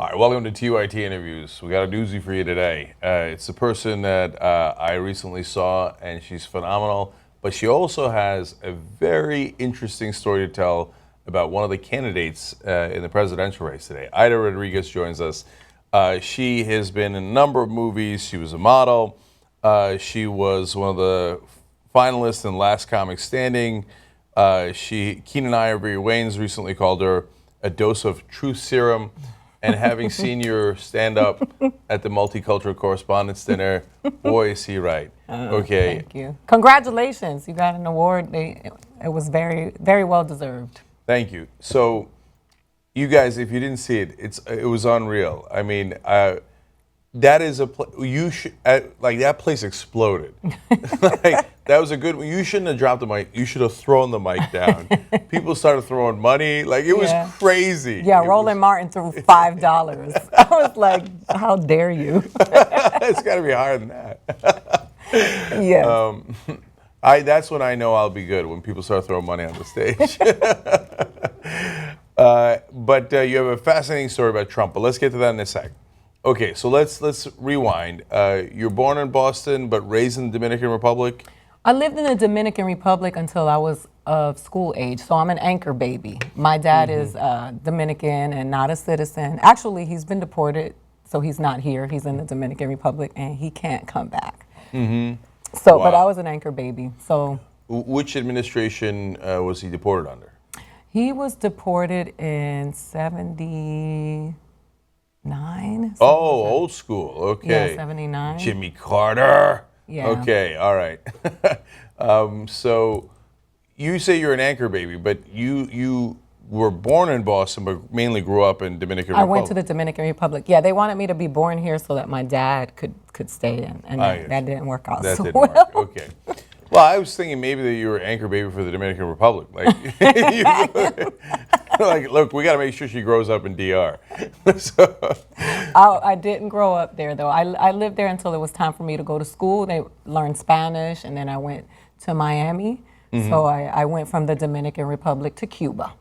All right, welcome to TYT Interviews. We got a doozy for you today. It's a person that I recently saw, and she's phenomenal, but she also has a very interesting story to tell about one of the candidates in the presidential race today. Aida Rodriguez joins us. She has been in a number of movies. She was a model. She was one of the finalists in Last Comic Standing. Keenan Ivory Wayans recently called her a dose of truth serum. And having seen your stand-up at the Multicultural Correspondents' Dinner, boy, is he right. Okay. Thank you. Congratulations. You got an award. It was very, very well deserved. Thank you. So, you guys, if you didn't see it, it was unreal. I mean, that is that place exploded. That was a good one. You shouldn't have dropped the mic. You should have thrown the mic down. People started throwing money. It was crazy. Yeah, Roland Martin threw $5. I was like, how dare you? It's got to be higher than that. Yeah. That's when I know I'll be good, when people start throwing money on the stage. But you have a fascinating story about Trump, but let's get to that in a sec. Okay, so let's rewind. You're born in Boston, but raised in the Dominican Republic? I lived in the Dominican Republic until I was of school age, so I'm an anchor baby. My dad is Dominican and not a citizen. Actually, he's been deported, so he's not here. He's in the Dominican Republic, and he can't come back. So, Wow. but I was an anchor baby. So, which administration was he deported under? he was deported in 79. Oh, old school. Okay. Yeah, 79. Jimmy Carter. Yeah. Okay, all right. So you say you're an anchor baby, but you were born in Boston, but mainly grew up in Dominican Republic. I went to the Dominican Republic. Yeah, they wanted me to be born here so that my dad could stay in, and that didn't work out That so didn't well. work. Okay. Well, I was thinking maybe that you were an anchor baby for the Dominican Republic. Look, we got to make sure she grows up in DR. I didn't grow up there, though. I lived there until it was time for me to go to school. They learned Spanish, and then I went to Miami. So I went from the Dominican Republic to Cuba.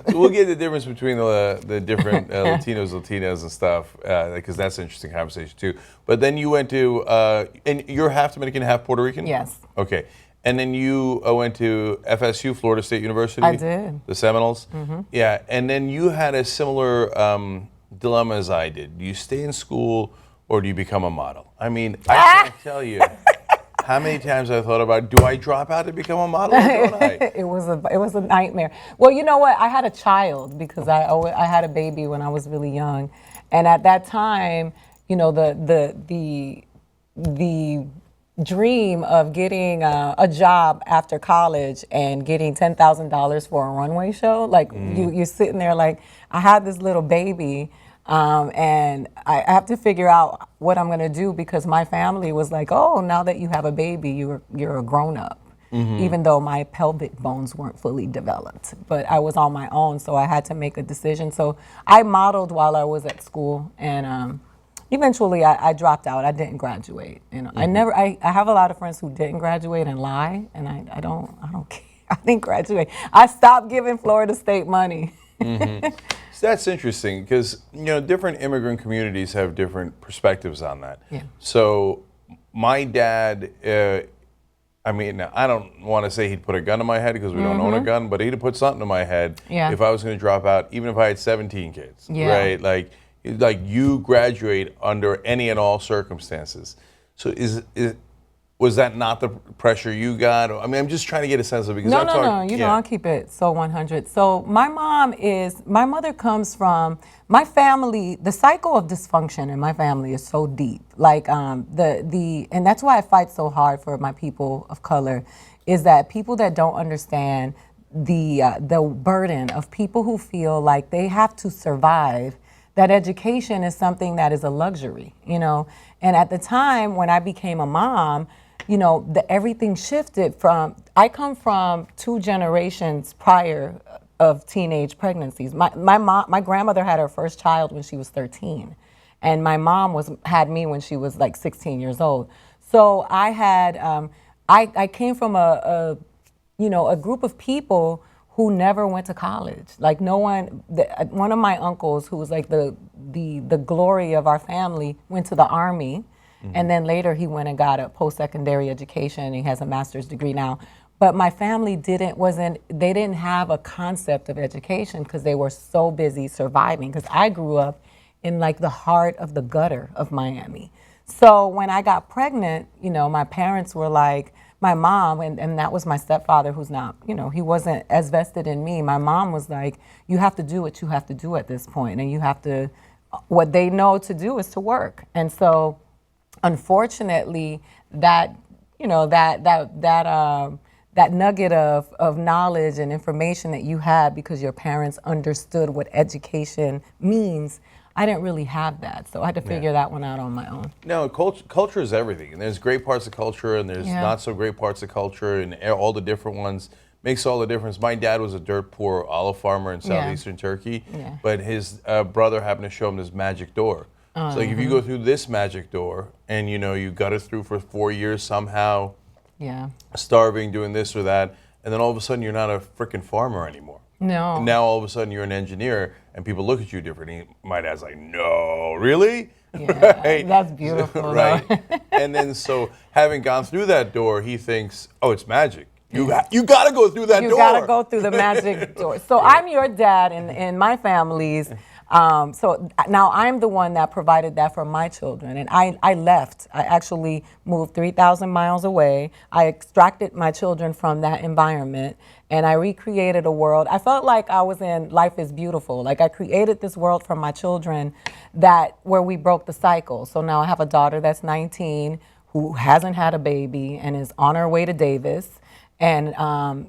So we'll get the difference between the different Latinas, and stuff, because that's an interesting conversation too. But then you went to, and you're half Dominican, half Puerto Rican? Yes. Okay. And then you went to FSU, Florida State University? I did. The Seminoles? Yeah. And then you had a similar dilemma as I did. Do you stay in school or do you become a model? I mean, I can't tell you how many times I thought about, do I drop out to become a model or don't I? It was a nightmare. Well, you know what? I had a child because I had a baby when I was really young, and at that time, you know, the dream of getting a job after college and getting $10,000 for a runway show, like you're sitting there like, I had this little baby. And I have to figure out what I'm going to do because my family was like, oh, now that you have a baby, you're a grown-up, even though my pelvic bones weren't fully developed. But I was on my own, so I had to make a decision. So I modeled while I was at school, and eventually I dropped out. I didn't graduate. You know, I have a lot of friends who didn't graduate and lie, and I don't care. I didn't graduate. I stopped giving Florida State money. So that's interesting because, you know, different immigrant communities have different perspectives on that. Yeah. So my dad, I mean, I don't want to say he'd put a gun to my head because we don't own a gun, but he'd have put something to my head if I was going to drop out, even if I had 17 kids, right? Like you graduate under any and all circumstances. So was that not the pressure you got? I mean, I'm just trying to get a sense of it. No. You know, I'll keep it so 100. So my mother comes from, my family, the cycle of dysfunction in my family is so deep. Like and that's why I fight so hard for my people of color, is that people that don't understand the burden of people who feel like they have to survive, that education is something that is a luxury, you know? And at the time when I became a mom, you know, everything shifted from, I come from 2 generations prior of teenage pregnancies. My grandmother had her first child when she was 13, and my mom had me when she was like 16 years old. So I had, I came from a group of people who never went to college. Like no one, one of my uncles who was like the glory of our family went to the Army, and then later he went and got a post-secondary education, and he has a master's degree now. But my family they didn't have a concept of education because they were so busy surviving, because I grew up in like the heart of the gutter of Miami. So when I got pregnant, you know, my parents were like, my mom, and that was my stepfather, who's not, you know, he wasn't as vested in me. My mom was like, you have to do what you have to do at this point, and you have to, what they know to do is to work. And so, unfortunately, that, you know, that nugget of knowledge and information that you had because your parents understood what education means, I didn't really have that, so I had to figure that one out on my own. No, culture is everything, and there's great parts of culture, and there's not so great parts of culture, and all the different ones makes all the difference. My dad was a dirt poor olive farmer in southeastern Turkey, but his brother happened to show him this magic door. So like, if you go through this magic door, and you know you got it through for 4 years somehow, starving, doing this or that, and then all of a sudden you're not a freaking farmer anymore. No. And now all of a sudden you're an engineer, and people look at you differently. My dad's like, no, really? Yeah, right? That's beautiful. Right. And then so having gone through that door, he thinks, oh, it's magic. You got to go through that door. You got to go through the magic door. So I'm your dad in my family's. So now I'm the one that provided that for my children. And I left. I actually moved 3,000 miles away. I extracted my children from that environment, and I recreated a world. I felt like I was in Life is Beautiful. Like I created this world for my children where we broke the cycle. So now I have a daughter that's 19 who hasn't had a baby and is on her way to Davis. And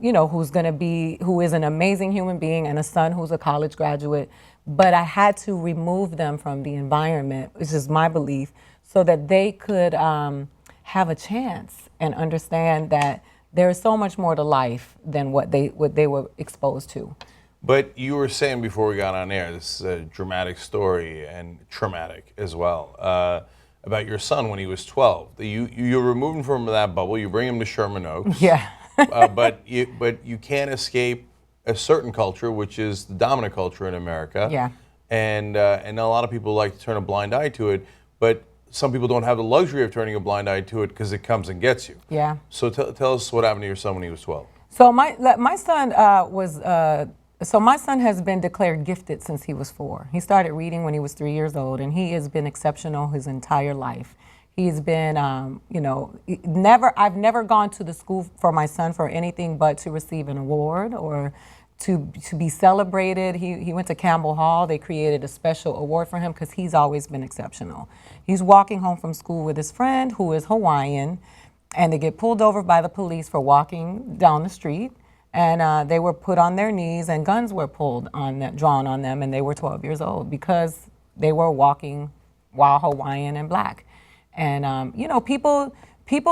you know, who is an amazing human being, and a son who's a college graduate. But I had to remove them from the environment, which is my belief, so that they could have a chance and understand that there is so much more to life than what they were exposed to. But you were saying before we got on air, this is a dramatic story and traumatic as well, about your son when he was 12. You remove him from that bubble, you bring him to Sherman Oaks. Yeah. But you can't escape a certain culture, which is the dominant culture in America. Yeah. And a lot of people like to turn a blind eye to it, but some people don't have the luxury of turning a blind eye to it because it comes and gets you. Yeah. So tell us what happened to your son when he was 12. So my son my son has been declared gifted since he was 4. He started reading when he was 3 years old, and he has been exceptional his entire life. He's been, you know, I've never gone to the school for my son for anything but to receive an award or to be celebrated. He went to Campbell Hall. They created a special award for him because he's always been exceptional. He's walking home from school with his friend who is Hawaiian, and they get pulled over by the police for walking down the street. And they were put on their knees, and guns were drawn on them, and they were 12 years old because they were walking while Hawaiian and black. And you know, people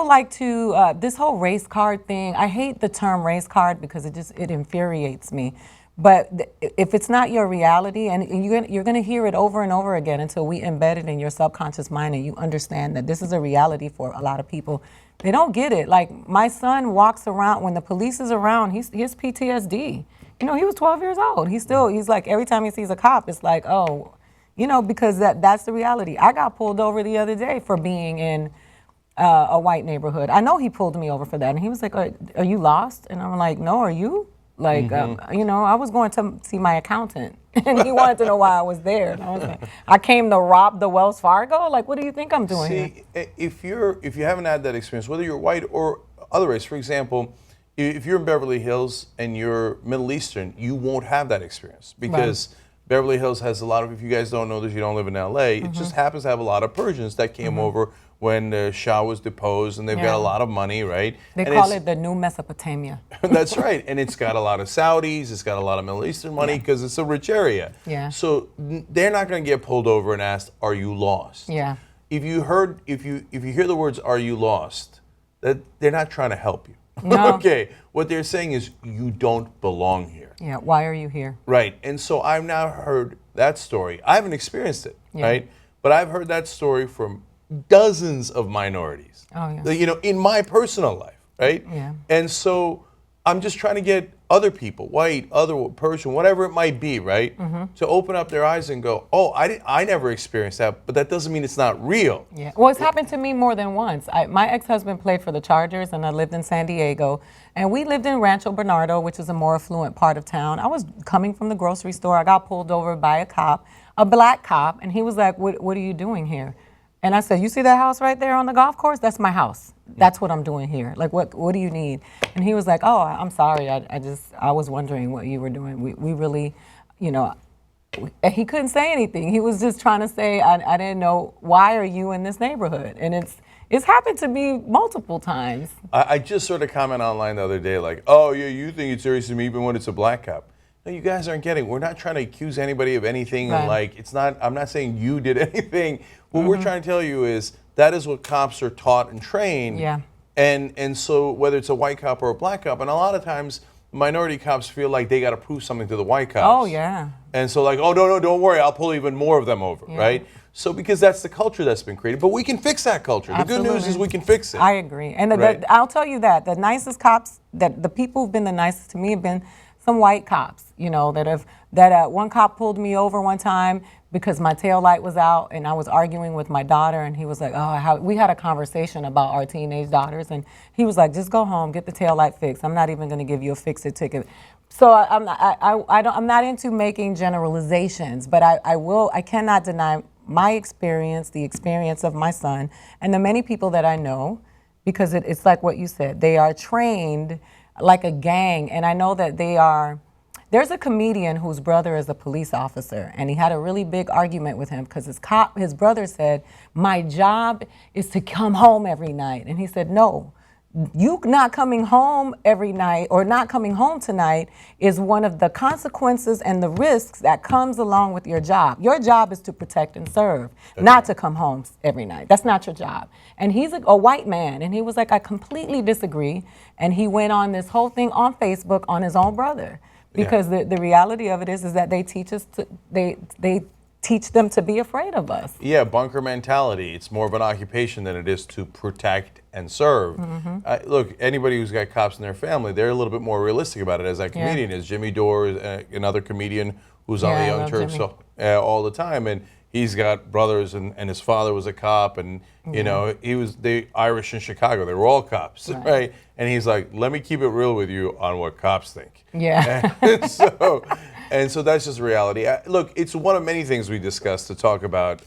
like to this whole race card thing. I hate the term race card because it infuriates me. But if it's not your reality, and you're going to hear it over and over again until we embed it in your subconscious mind and you understand that this is a reality for a lot of people. They don't get it. Like my son walks around when the police is around. He has PTSD. You know, he was 12 years old. He's like, every time he sees a cop, it's like, oh. You know, because that's the reality. I got pulled over the other day for being in a white neighborhood. I know he pulled me over for that, and he was like, "Are you lost?" And I'm like, "No, are you?" Like, you know, I was going to see my accountant, and he wanted to know why I was there. And I was like, "I came to rob the Wells Fargo. Like, what do you think I'm doing here?" If you haven't had that experience, whether you're white or other race, for example, if you're in Beverly Hills and you're Middle Eastern, you won't have that experience because. Right. Beverly Hills has a lot of, if you guys don't know this, you don't live in LA, it just happens to have a lot of Persians that came over when the Shah was deposed, and they've got a lot of money, right? They call it the New Mesopotamia. That's right, and it's got a lot of Saudis, it's got a lot of Middle Eastern money because it's a rich area. Yeah. So they're not going to get pulled over and asked, "Are you lost?" Yeah. If you hear the words "Are you lost?" that they're not trying to help you. No. Okay, what they're saying is you don't belong here. Yeah, why are you here? Right, and so I've now heard that story. I haven't experienced it, right? But I've heard that story from dozens of minorities. Oh, yeah. You know, in my personal life, right? Yeah. And so I'm just trying to get other people, white, other Persian, whatever it might be, right? To open up their eyes and go, oh, I never experienced that, but that doesn't mean it's not real. Yeah. Well, it's happened to me more than once. My ex-husband played for the Chargers, and I lived in San Diego. And we lived in Rancho Bernardo, which is a more affluent part of town. I was coming from the grocery store. I got pulled over by a cop, a black cop, and he was like, what are you doing here? And I said, you see that house right there on the golf course? That's my house. That's what I'm doing here. Like, what do you need? And he was like, oh, I'm sorry. I was wondering what you were doing. We really, you know, he couldn't say anything. He was just trying to say, I didn't know, why are you in this neighborhood? And it's happened to me multiple times. I just sort of comment online the other day, like, oh, yeah, you think it's serious to me even when it's a black cop. No, you guys aren't getting. We're not trying to accuse anybody of anything. Right. And like, it's not. I'm not saying you did anything. What we're trying to tell you is that is what cops are taught and trained. Yeah. And so whether it's a white cop or a black cop, and a lot of times minority cops feel like they got to prove something to the white cops. Oh yeah. And so like, oh no, don't worry, I'll pull even more of them over, right? So because that's the culture that's been created, but we can fix that culture. Absolutely. The good news is we can fix it. I agree, and Right. I'll tell you that the nicest cops, that the people who've been the nicest to me have been some white cops. You know, one cop pulled me over one time because my tail light was out, and I was arguing with my daughter, and he was like, we had a conversation about our teenage daughters, and he was like, just go home, get the tail light fixed. I'm not even going to give you a fix-it ticket. So I'm not into making generalizations, but I cannot deny my experience, the experience of my son, and the many people that I know, because it's like what you said, they are trained like a gang, and I know that there's a comedian whose brother is a police officer, and he had a really big argument with him because his brother said, my job is to come home every night. And he said, no, you not coming home every night or not coming home tonight is one of the consequences and the risks that comes along with your job. Your job is to protect and serve, not to come home every night. That's not your job. And he's a white man, and he was like, I completely disagree. And he went on this whole thing on Facebook on his own brother. Because the reality of it is that they teach us they teach them to be afraid of us. Yeah, bunker mentality. It's more of an occupation than it is to protect and serve. Look, anybody who's got cops in their family, they're a little bit more realistic about it, as that comedian is. Jimmy Dore is another comedian who's on the Young Turks all the time, and he's got brothers, and his father was a cop, and you know, they Irish in Chicago. They were all cops, right? And he's like, let me keep it real with you on what cops think. Yeah. And so that's just reality. Look, it's one of many things we discuss to talk about,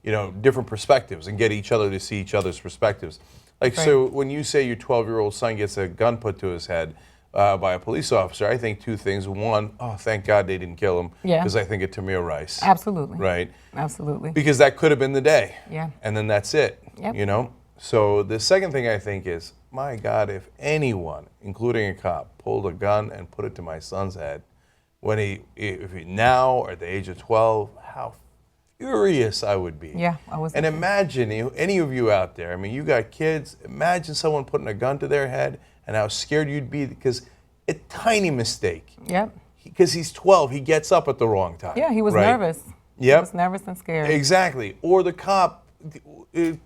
you know, different perspectives and get each other to see each other's perspectives. Like, so when you say your 12-year-old son gets a gun put to his head by a police officer, I think two things. One, oh, thank God they didn't kill him. Yeah. Because I think of Tamir Rice. Absolutely. Right? Absolutely. Because that could have been the day. Yeah. And then that's it. Yep. You know? So the second thing I think is, my God, if anyone, including a cop, pulled a gun and put it to my son's head, if he now or at the age of 12, how furious I would be. Yeah, I was. And imagine, any of you out there, I mean, you got kids, imagine someone putting a gun to their head and how scared you'd be, because a tiny mistake. Yep. Because he's 12, he gets up at the wrong time. Yeah, he was right? nervous. Yep. He was nervous and scared. Exactly. Or the cop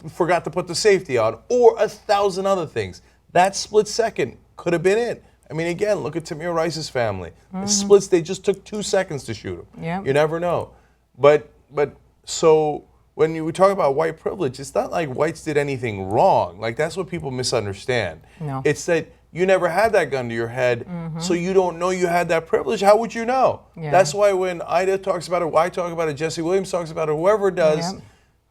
forgot to put the safety on, or 1,000 other things. That split second could have been it. I mean, again, look at Tamir Rice's family. The splits, they just took 2 seconds to shoot him. Yeah. You never know. But so when you talk about white privilege, it's not like whites did anything wrong. Like, that's what people misunderstand. No. It's that you never had that gun to your head, so you don't know you had that privilege. How would you know? Yeah. That's why when Aida talks about it, I talk about it, Jesse Williams talks about it, whoever does,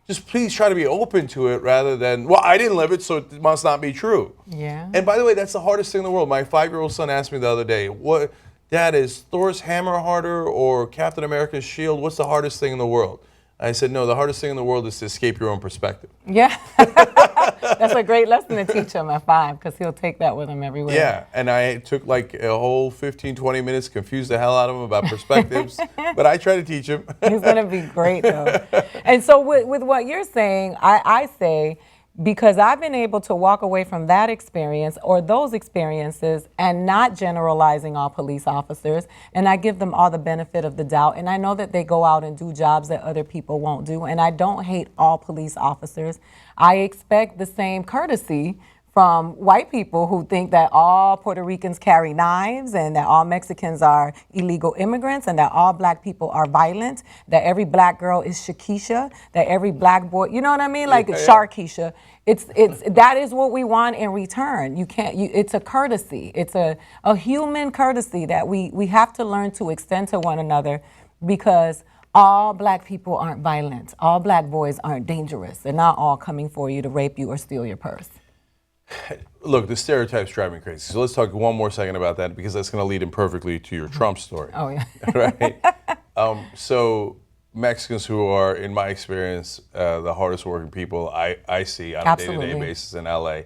just please try to be open to it rather than, well, I didn't live it, so it must not be true. Yeah. And by the way, that's the hardest thing in the world. My 5-year-old son asked me the other day, "What, Dad, is Thor's hammer harder or Captain America's shield? What's the hardest thing in the world?" I said, no, the hardest thing in the world is to escape your own perspective. Yeah. That's a great lesson to teach him at 5, because he'll take that with him everywhere. Yeah, and I took like a whole 15, 20 minutes, confused the hell out of him about perspectives, but I try to teach him. He's going to be great, though. And so with what you're saying, I say, because I've been able to walk away from that experience or those experiences and not generalizing all police officers, and I give them all the benefit of the doubt, and I know that they go out and do jobs that other people won't do, and I don't hate all police officers. I expect the same courtesy from white people who think that all Puerto Ricans carry knives and that all Mexicans are illegal immigrants and that all black people are violent, that every black girl is Shakisha, that every black boy, you know what I mean? Like Sharkeisha. It's that is what we want in return. It's a courtesy. It's a human courtesy that we have to learn to extend to one another, because all black people aren't violent. All black boys aren't dangerous. They're not all coming for you to rape you or steal your purse. Look, the stereotypes drive me crazy. So let's talk one more second about that, because that's going to lead in perfectly to your Trump story. Oh, yeah. Right? So Mexicans, who are, in my experience, the hardest working people I see on a day-to-day basis in LA,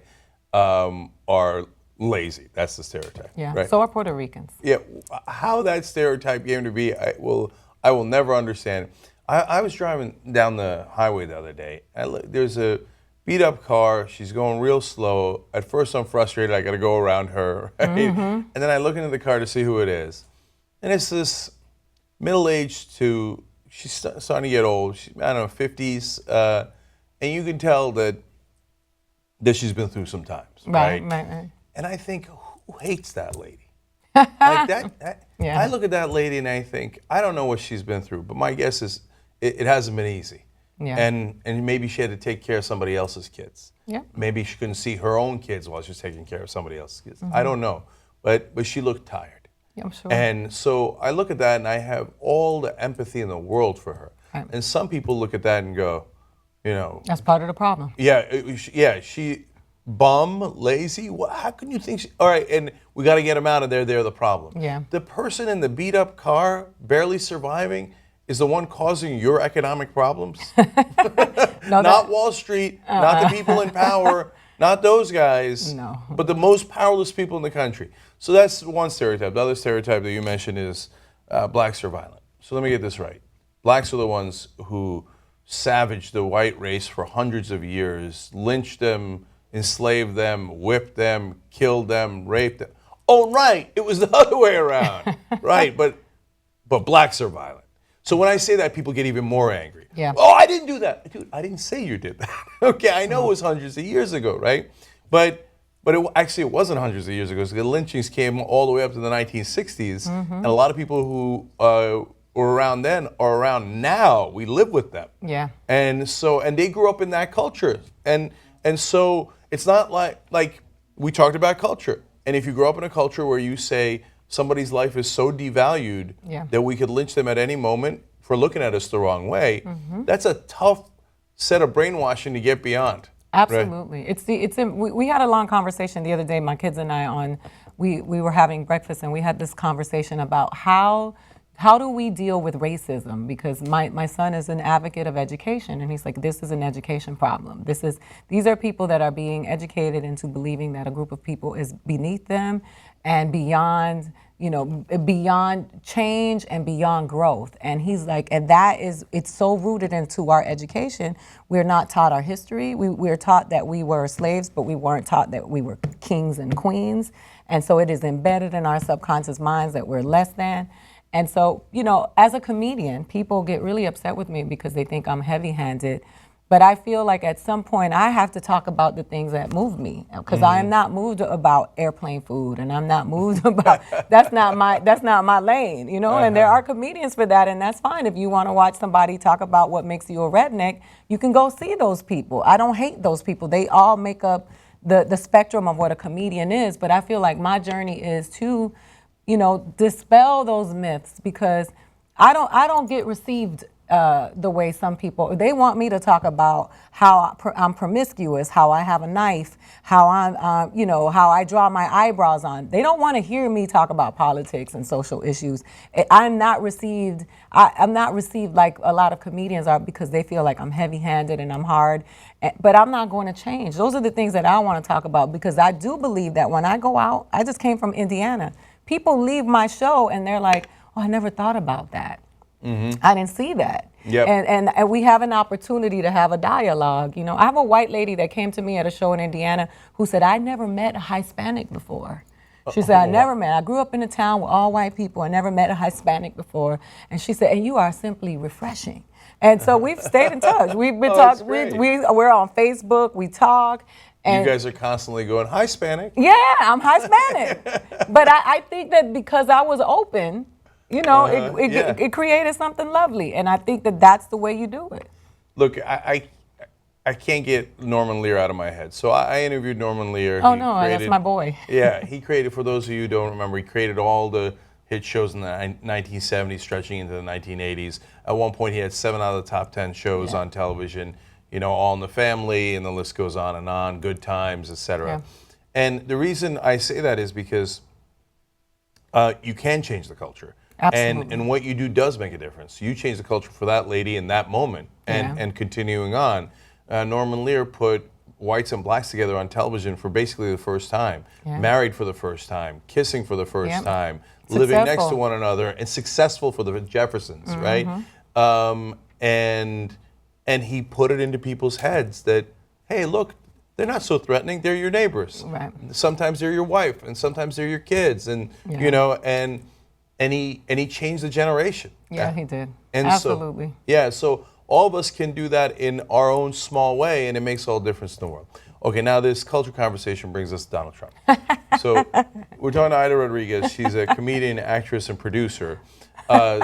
are lazy. That's the stereotype. Yeah, right? So are Puerto Ricans. Yeah, how that stereotype came to be, I will never understand. I was driving down the highway the other day. There's a beat up car. She's going real slow. At first, I'm frustrated. I got to go around her. Right? And then I look into the car to see who it is, and it's this middle-aged to she's starting to get old. I don't know, 50s, and you can tell that she's been through some times. Right. And I think, who hates that lady? Like that. Yeah. I look at that lady and I think, I don't know what she's been through, but my guess is it hasn't been easy. Yeah. And maybe she had to take care of somebody else's kids. Yeah. Maybe she couldn't see her own kids while she was taking care of somebody else's kids. I don't know. But she looked tired. Yeah, I'm sure. And so I look at that and I have all the empathy in the world for her. Right. And some people look at that and go, that's part of the problem. Yeah, she bum, lazy. How can you think all right, and we got to get them out of there. They're the problem. Yeah. The person in the beat up car, barely surviving, is the one causing your economic problems. Not Wall Street, not the people in power, not those guys, but the most powerless people in the country. So that's one stereotype. The other stereotype that you mentioned is blacks are violent. So let me get this right. Blacks are the ones who savaged the white race for hundreds of years, lynched them, enslaved them, whipped them, killed them, raped them. Oh, right, it was the other way around. Right, but blacks are violent. So when I say that, people get even more angry. Yeah. Oh, I didn't do that. Dude, I didn't say you did that. Okay, I know it was hundreds of years ago, right? But it wasn't hundreds of years ago. So the lynchings came all the way up to the 1960s, and a lot of people who were around then are around now. We live with them. Yeah. And they grew up in that culture. And so it's not like we talked about culture. And if you grow up in a culture where you say somebody's life is so devalued that we could lynch them at any moment for looking at us the wrong way, that's a tough set of brainwashing to get beyond. Absolutely. Right? We had a long conversation the other day, my kids and I, we were having breakfast, and we had this conversation about how do we deal with racism? Because my son is an advocate of education, and he's like, this is an education problem. These are people that are being educated into believing that a group of people is beneath them and beyond change and beyond growth. And he's like, and it's so rooted into our education. We're not taught our history. We're taught that we were slaves, but we weren't taught that we were kings and queens. And so it is embedded in our subconscious minds that we're less than. And so, as a comedian, people get really upset with me because they think I'm heavy-handed. But I feel like at some point I have to talk about the things that move me, because I am not moved about airplane food, and I'm not moved about that's not my lane, And there are comedians for that, and that's fine. If you want to watch somebody talk about what makes you a redneck, you can go see those people. I don't hate those people. They all make up the spectrum of what a comedian is. But I feel like my journey is to dispel those myths, because I don't get received the way some people. They want me to talk about how I'm promiscuous, how I have a knife, how I'm, how I draw my eyebrows on. They don't want to hear me talk about politics and social issues. I'm not received like a lot of comedians are, because they feel like I'm heavy-handed and I'm hard. But I'm not going to change. Those are the things that I want to talk about, because I do believe that when I go out, I just came from Indiana. People leave my show and they're like, oh, I never thought about that. I didn't see that. Yep. And we have an opportunity to have a dialogue. I have a white lady that came to me at a show in Indiana who said, I never met a Hispanic before. She said, I grew up in a town with all white people. I never met a Hispanic before. And she said, and you are simply refreshing. And so we've stayed in touch. We've been talking. We're on Facebook. We talk. You guys are constantly going, hi, Hispanic. Yeah, I'm Hispanic. But I think that because I was open, you know, it created something lovely. And I think that that's the way you do it. Look, I can't get Norman Lear out of my head. So I interviewed Norman Lear. Oh, no, that's my boy. Yeah, he created, for those of you who don't remember, he created all the hit shows in the 1970s, stretching into the 1980s. At one point, he had 7 out of the top 10 shows on television, you know, All in the Family, and the list goes on, Good Times, etc. Yeah. And the reason I say that is because you can change the culture. Absolutely. And what you do does make a difference. You change the culture for that lady in that moment, and continuing on. Norman Lear put whites and blacks together on television for basically the first time, married for the first time, kissing for the first time, living next to one another, and successful for the Jeffersons, right? And he put it into people's heads that, hey, look, they're not so threatening. They're your neighbors. Right. Sometimes they're your wife, and sometimes they're your kids, and you know, and he changed the generation. Yeah, he did. And absolutely. So all of us can do that in our own small way, and it makes all the difference in the world. Okay, now this culture conversation brings us to Donald Trump. So we're talking to Aida Rodriguez. She's a comedian, actress, and producer.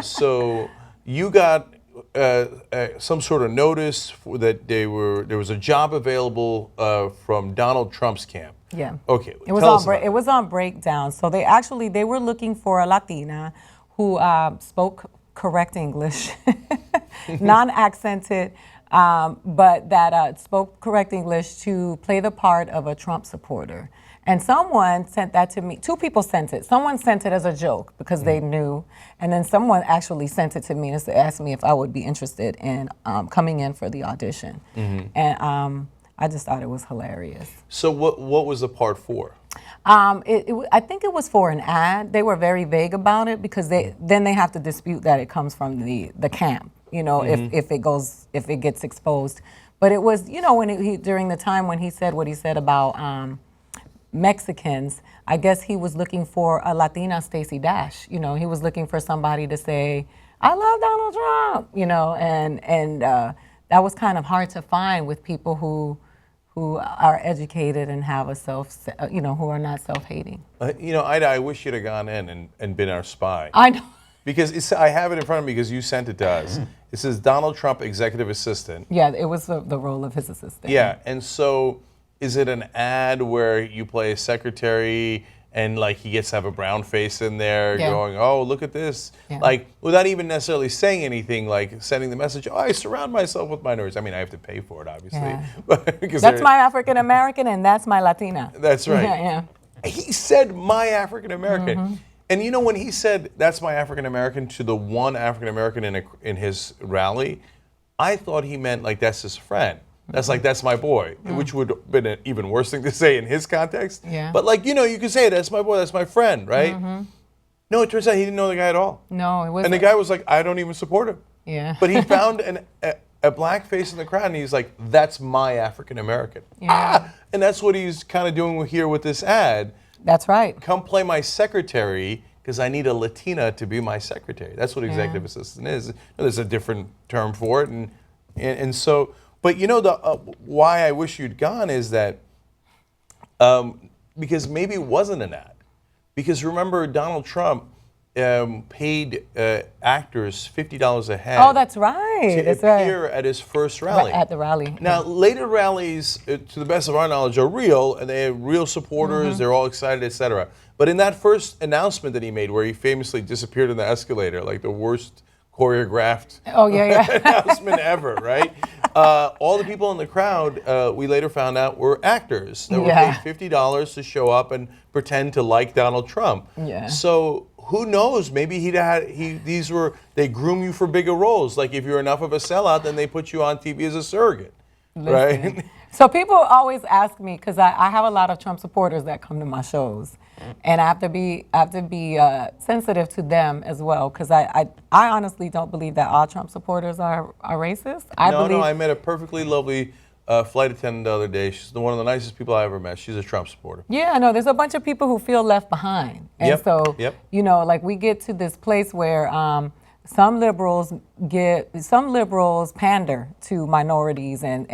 So you got some sort of notice that there was a job available from Donald Trump's camp. Yeah. Okay. It was on breakdown. So they were looking for a Latina who spoke correct English, non-accented, but that spoke correct English to play the part of a Trump supporter. And someone sent that to me. 2 people sent it. Someone sent it as a joke because they knew, and then someone actually sent it to me and asked me if I would be interested in coming in for the audition. And I just thought it was hilarious. So what was the part for? I think it was for an ad. They were very vague about it because they have to dispute that it comes from the camp. You know, if it gets exposed. But it was, you know, when he during the time when he said what he said about Mexicans, I guess he was looking for a Latina Stacey Dash. You know, he was looking for somebody to say, I love Donald Trump. You know, and that was kind of hard to find with people who are educated and have a who are not self-hating. You know, Aida, I wish you'd have gone in and been our spy. I know. Because I have it in front of me because you sent it to us. It says Donald Trump, executive assistant. Yeah, it was the role of his assistant. Yeah, and so is it an ad where you play a secretary and like he gets to have a brown face in there going, oh, look at this. Like without even necessarily saying anything, like sending the message, oh, I surround myself with minorities. I mean, I have to pay for it, obviously. Yeah. But that's my African American and that's my Latina. That's right. Yeah. He said my African American. And you know, when he said that's my African American to the one African American in his rally, I thought he meant like that's his friend. That's like, that's my boy, which would have been an even worse thing to say in his context. Yeah. But like, you know, you could say, that's my boy, that's my friend, right? No, it turns out he didn't know the guy at all. No, it wasn't. And the guy was like, I don't even support him. Yeah. But he found a black face in the crowd and he's like, that's my African American. Yeah. And that's what he's kind of doing here with this ad. That's right. Come play my secretary because I need a Latina to be my secretary. That's what executive assistant is. There's a different term for it. And so... But you know, why I wish you'd gone is that because maybe it wasn't an ad. Because remember, Donald Trump paid actors $50 a head. Oh, that's right. To appear at his first rally. At the rally. Now, later rallies, to the best of our knowledge, are real, and they have real supporters. They're all excited, etc. But in that first announcement that he made, where he famously disappeared in the escalator, like the worst choreographed announcement ever, right? All the people in the crowd, we later found out, were actors that were paid $50 to show up and pretend to like Donald Trump. Yeah. So who knows? Maybe they groom you for bigger roles. Like if you're enough of a sellout, then they put you on TV as a surrogate, right? So people always ask me, because I have a lot of Trump supporters that come to my shows, and I have to be sensitive to them as well, because I honestly don't believe that all Trump supporters are racist. No, I met a perfectly lovely flight attendant the other day. She's one of the nicest people I ever met. She's a Trump supporter. Yeah, I know. There's a bunch of people who feel left behind, and you know, like we get to this place where some liberals pander to minorities and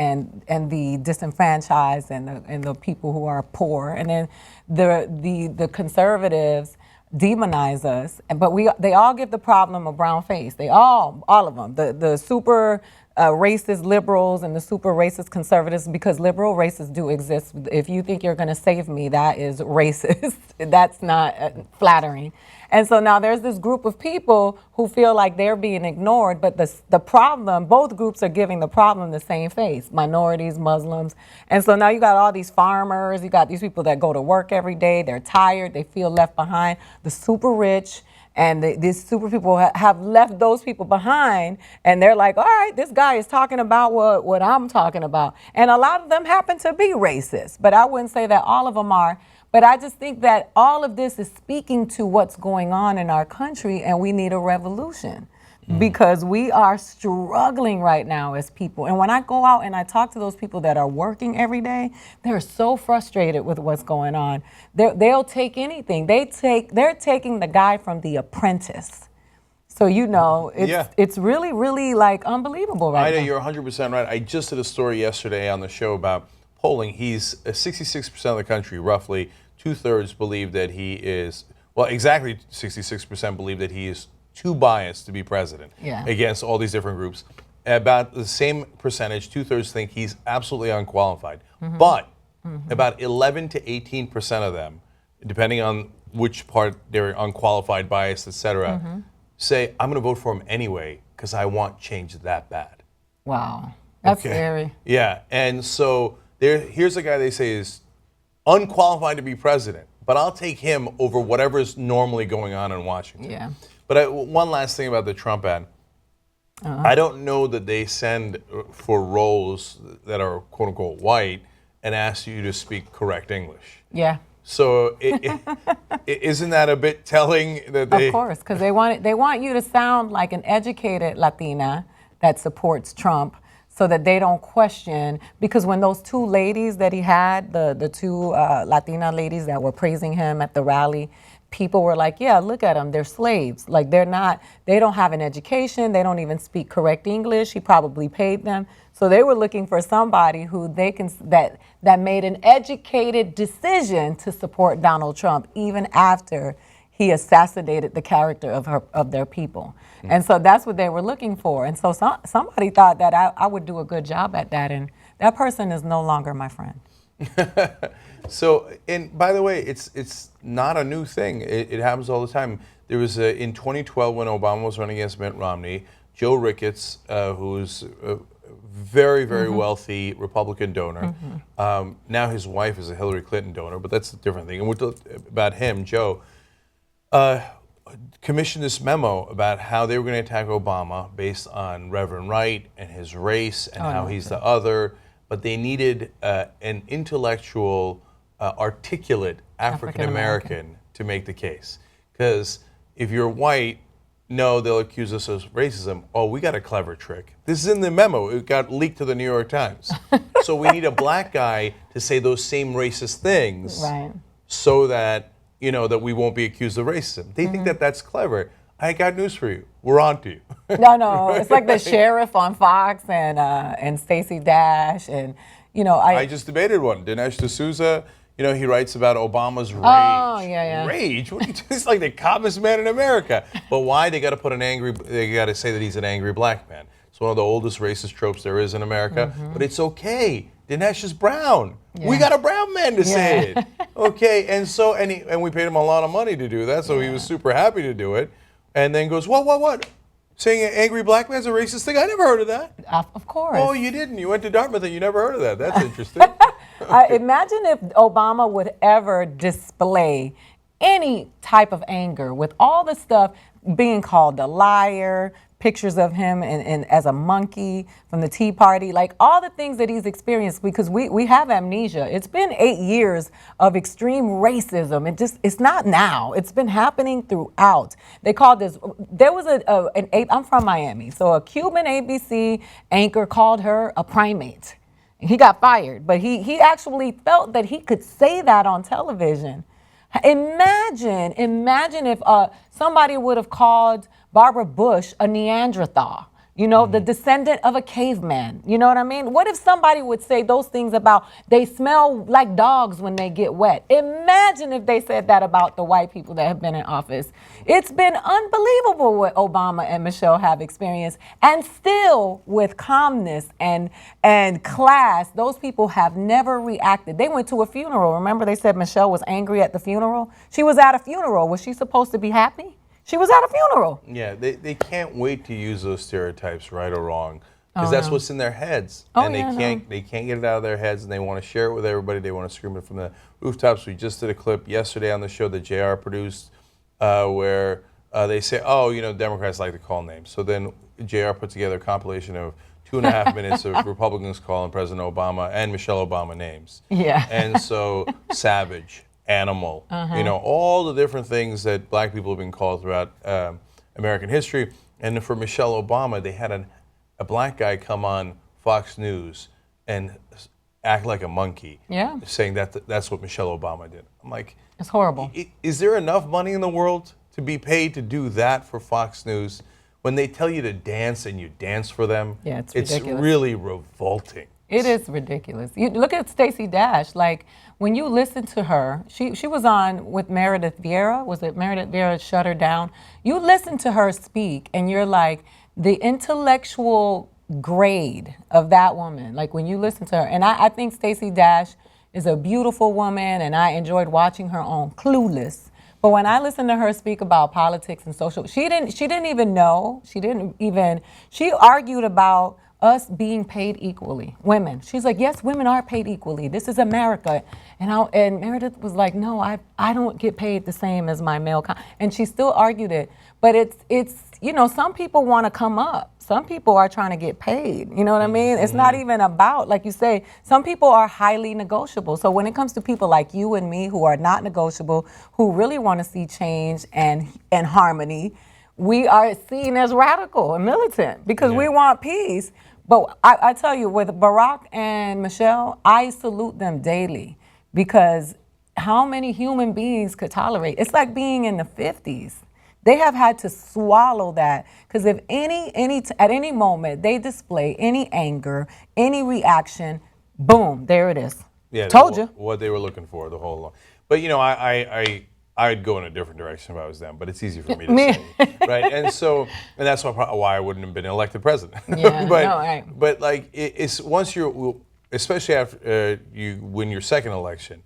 the disenfranchised and the people who are poor, and then the conservatives demonize us. But they all give the problem a brown face. They all of them, the super racist liberals and the super racist conservatives, because liberal racists do exist. If you think you're going to save me, that is racist. That's not flattering. And so now there's this group of people who feel like they're being ignored, but the problem, both groups are giving the problem the same face: minorities, Muslims. And so now you got all these farmers, you got these people that go to work every day, they're tired, they feel left behind. The super rich and these super people have left those people behind, and they're like, all right, this guy is talking about what I'm talking about. And a lot of them happen to be racist, but I wouldn't say that all of them are. But I just think that all of this is speaking to what's going on in our country, and we need a revolution because we are struggling right now as people. And when I go out and I talk to those people that are working every day, they're so frustrated with what's going on. They'll take anything. They're taking the guy from The Apprentice. So, it's really, really like unbelievable right now. Ida, you're 100% right. I just did a story yesterday on the show about polling. He's 66% of the country, roughly 2/3 believe that he is, well, exactly 66% believe that he is too biased to be president against all these different groups. About the same percentage, 2/3 think he's absolutely unqualified. But about 11 to 18% of them, depending on which part they're unqualified, biased, etc., say, I'm going to vote for him anyway because I want change that bad. Wow. That's scary. Yeah. And so here's a guy they say is unqualified to be president, but I'll take him over whatever is normally going on in Washington. Yeah. But one last thing about the Trump ad. I don't know that they send for roles that are quote unquote white and ask you to speak correct English. Yeah. So isn't that a bit telling that they? Of course, because they want you to sound like an educated Latina that supports Trump, so that they don't question. Because when those two ladies that he had, the two Latina ladies that were praising him at the rally, people were like, yeah, look at them, they're slaves. Like they don't have an education, they don't even speak correct English. He probably paid them. So they were looking for somebody who that made an educated decision to support Donald Trump even after he assassinated the character of their people. And so that's what they were looking for. And so somebody thought that I would do a good job at that, and that person is no longer my friend. So, and by the way, it's not a new thing. It happens all the time. There was in 2012 when Obama was running against Mitt Romney, Joe Ricketts, who's a very, very wealthy Republican donor. Now his wife is a Hillary Clinton donor, but that's a different thing. And we'll talk about him, Joe. Commissioned this memo about how they were going to attack Obama based on Reverend Wright and his race and how he's the other. But they needed an intellectual, articulate African-American to make the case. Because if you're white, no, they'll accuse us of racism. Oh, we got a clever trick. This is in the memo. It got leaked to the New York Times. So we need a black guy to say those same racist things so that that we won't be accused of racism. They think that that's clever. I got news for you. We're on to you. No, it's like the sheriff on Fox and Stacey Dash and I just debated one. Dinesh D'Souza, he writes about Obama's rage. Oh, yeah. Rage? What are you doing? He's like the calmest man in America. But why? They got to say that he's an angry black man. It's one of the oldest racist tropes there is in America. But it's okay. Dinesh is brown. Yeah. We got a brown man to say it. Okay, and we paid him a lot of money to do that, so he was super happy to do it. And then goes, what? Saying an angry black man's a racist thing? I never heard of that. Of course. Oh, you didn't. You went to Dartmouth and you never heard of that. That's interesting. Imagine if Obama would ever display any type of anger with all the stuff, being called a liar, pictures of him and as a monkey from the Tea Party, like all the things that he's experienced, because we have amnesia. It's been 8 years of extreme racism. It's not now. It's been happening throughout. They called this, there was I'm from Miami, so a Cuban ABC anchor called her a primate. He got fired, but he actually felt that he could say that on television. Imagine if somebody would have called Barbara Bush a Neanderthal, the descendant of a caveman. You know what I mean? What if somebody would say those things about they smell like dogs when they get wet? Imagine if they said that about the white people that have been in office. It's been unbelievable what Obama and Michelle have experienced, and still with calmness and class, those people have never reacted. They went to a funeral. Remember they said Michelle was angry at the funeral? She was at a funeral. Was she supposed to be happy? She was at a funeral. Yeah, they can't wait to use those stereotypes, right or wrong, because that's what's in their heads, and they can't get it out of their heads, and they want to share it with everybody. They want to scream it from the rooftops. We just did a clip yesterday on the show that JR produced, where they say, Democrats like to call names. So then JR put together a compilation of 2.5 minutes of Republicans calling President Obama and Michelle Obama names. Yeah. And so savage, animal, all the different things that black people have been called throughout American history. And for Michelle Obama, they had a black guy come on Fox News and act like a monkey, saying that's what Michelle Obama did. I'm like, it's horrible. Is there enough money in the world to be paid to do that for Fox News when they tell you to dance and you dance for them? Yeah, it's ridiculous. It's really revolting. It is ridiculous. You look at Stacey Dash. Like when you listen to her, she was on with Meredith Vieira. Was it Meredith Vieira shut her down? You listen to her speak, and you're like, the intellectual grade of that woman. Like when you listen to her, and I think Stacey Dash is a beautiful woman, and I enjoyed watching her on Clueless. But when I listened to her speak about politics and social, she didn't even know. She argued about us being paid equally, women. She's like, yes, women are paid equally. This is America. And Meredith was like, no, I don't get paid the same as my male. And she still argued it. But it's some people want to come up. Some people are trying to get paid. You know what I mean? It's not even about, like you say, some people are highly negotiable. So when it comes to people like you and me who are not negotiable, who really want to see change and harmony, we are seen as radical and militant because we want peace. But I tell you, with Barack and Michelle, I salute them daily because how many human beings could tolerate? It's like being in the 50s. They have had to swallow that because if at any moment they display any anger, any reaction, boom, there it is. Yeah, told you what they were looking for the whole long. But I'd go in a different direction if I was them, but it's easy for me to say, right? And that's why I wouldn't have been elected president. Yeah, but, but like it's once especially after you win your second election,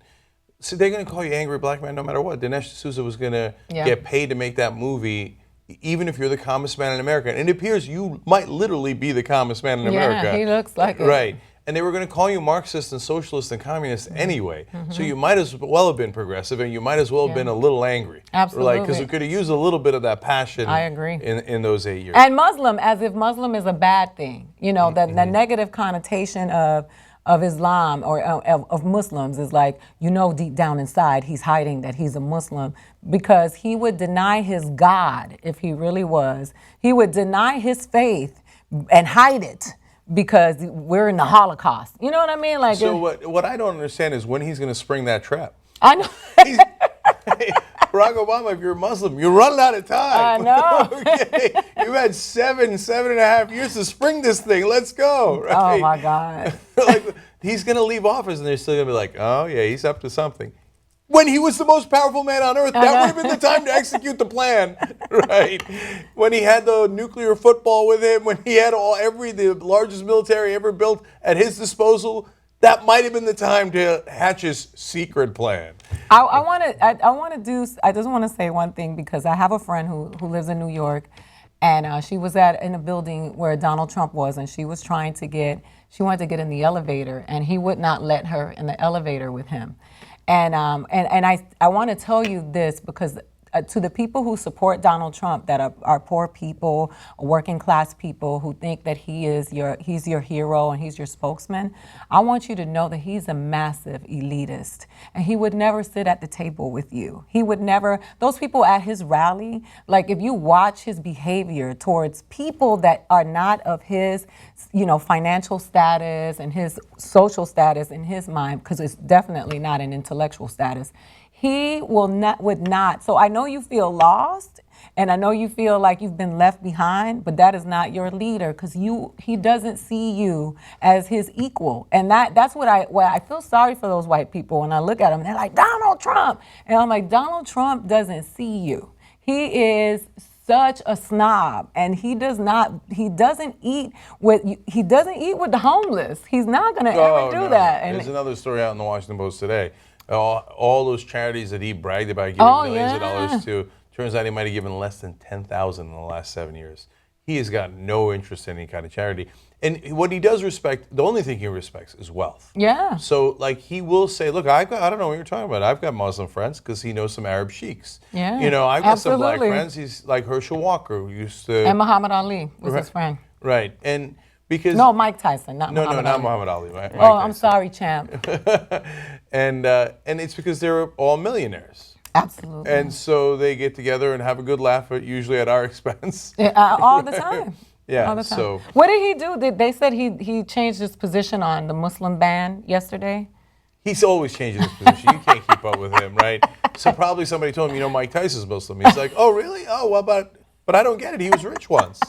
so they're going to call you angry black man no matter what. Dinesh D'Souza was going to get paid to make that movie, even if you're the calmest man in America. And it appears you might literally be the calmest man in America. Yeah, he looks like it. Right. And they were going to call you Marxist and socialist and communist anyway. So you might as well have been progressive, and you might as well have been a little angry. Absolutely. Because we could have used a little bit of that passion. I agree. In those 8 years. And Muslim, as if Muslim is a bad thing. The negative connotation of Islam or of Muslims is like, deep down inside, he's hiding that he's a Muslim because he would deny his God if he really was. He would deny his faith and hide it because we're in the Holocaust. You know what I mean? Like, so what I don't understand is when he's going to spring that trap. I know. Barack Obama, if you're Muslim, you're running out of time. I know. Okay. You've had 7.5 years to spring this thing. Let's go. Right? Oh, my God. Like, he's going to leave office, and they're still going to be like, oh, yeah, he's up to something. When he was the most powerful man on earth, that would have been the time to execute the plan, right? When he had the nuclear football with him, when he had the largest military ever built at his disposal, that might have been the time to hatch his secret plan. I just want to say one thing because I have a friend who lives in New York, and she was in a building where Donald Trump was, and she wanted to get in the elevator, and he would not let her in the elevator with him. And I want to tell you this because to the people who support Donald Trump that are poor people, working class people who think that he's your hero and he's your spokesman, I want you to know that he's a massive elitist and he would never sit at the table with you. He would never, those people at his rally, like if you watch his behavior towards people that are not of his, financial status and his social status in his mind, because it's definitely not an intellectual status, he would not. So I know you feel lost, and I know you feel like you've been left behind, but that is not your leader, because he doesn't see you as his equal. And that's what I feel sorry for those white people when I look at them. They're like, Donald Trump. And I'm like, Donald Trump doesn't see you. He is such a snob, and he doesn't eat with the homeless. He's not going to ever do that. And there's another story out in the Washington Post today. All those charities that he bragged about giving millions of dollars to, turns out he might have given less than 10,000 in the last 7 years. He has got no interest in any kind of charity. And what he does respect, the only thing he respects is wealth. Yeah. So, like, he will say, look, I don't know what you're talking about. I've got Muslim friends, because he knows some Arab sheiks. Yeah. You know, I've got some black friends. He's like Herschel Walker, who used to... And Muhammad Ali was his friend. Right. And because... No, Mike Tyson, not Muhammad Ali. No, not Muhammad Ali. Mike oh, Tyson. I'm sorry, champ. And it's because they're all millionaires. Absolutely. And so they get together and have a good laugh, usually at our expense. All the time. Yeah. All the time. So what did he do? They said he changed his position on the Muslim ban yesterday. He's always changing his position. You can't keep up with him, right? So probably somebody told him, Mike Tyson's Muslim. He's like, oh, really? Oh, well, but I don't get it. He was rich once.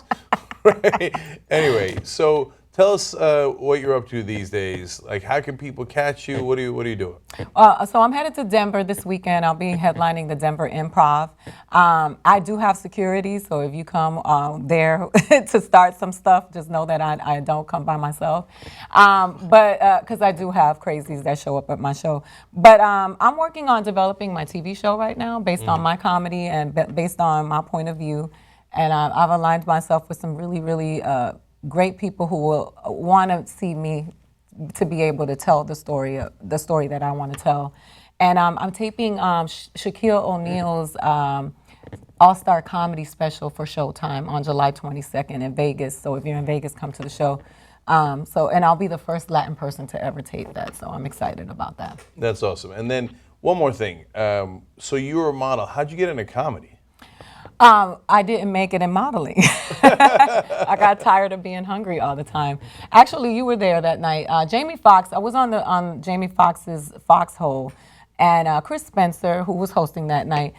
Right? Anyway, so tell us what you're up to these days. Like, how can people catch you? What are you doing? So I'm headed to Denver this weekend. I'll be headlining the Denver Improv. I do have security, so if you come there to start some stuff, just know that I don't come by myself. But because I do have crazies that show up at my show. But I'm working on developing my TV show right now, based on my comedy and based on my point of view. And I've aligned myself with some really, really great people who will want to see me to be able to tell the story that I want to tell. And I'm taping Shaquille O'Neal's All-Star Comedy Special for Showtime on July 22nd in Vegas. So if you're in Vegas, come to the show. And I'll be the first Latin person to ever tape that. So I'm excited about that. That's awesome. And then one more thing. So you were a model. How'd you get into comedy? I didn't make it in modeling. I got tired of being hungry all the time. Actually, you were there that night. Jamie Foxx, I was on Jamie Foxx's Foxhole, and Chris Spencer, who was hosting that night,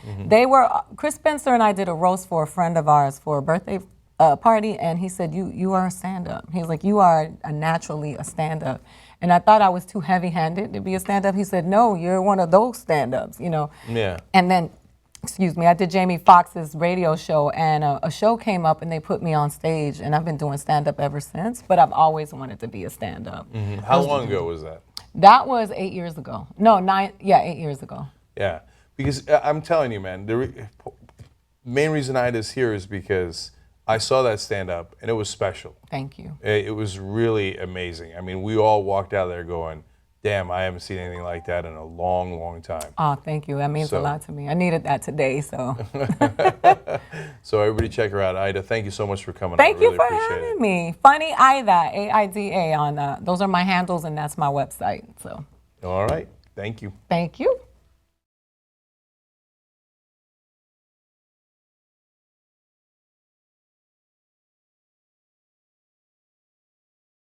Chris Spencer and I did a roast for a friend of ours for a birthday party, and he said, you are a stand-up. He's like, you are naturally a stand-up. And I thought I was too heavy-handed to be a stand-up. He said, no, you're one of those stand-ups, Yeah. And then, I did Jamie Foxx's radio show, and a show came up, and they put me on stage, and I've been doing stand-up ever since, but I've always wanted to be a stand-up. Mm-hmm. How long ago was that? That was 8 years ago. No, 8 years ago. Yeah, because I'm telling you, man, the main reason Ida's here is because I saw that stand-up, and it was special. Thank you. It was really amazing. I mean, we all walked out there going, damn, I haven't seen anything like that in a long, long time. Oh, thank you. That means a lot to me. I needed that today, so. So everybody check her out. Ida, thank you so much for coming on. Thank you for having me. Funny Aida, AIDA, on those are my handles, and that's my website. So. All right. Thank you. Thank you.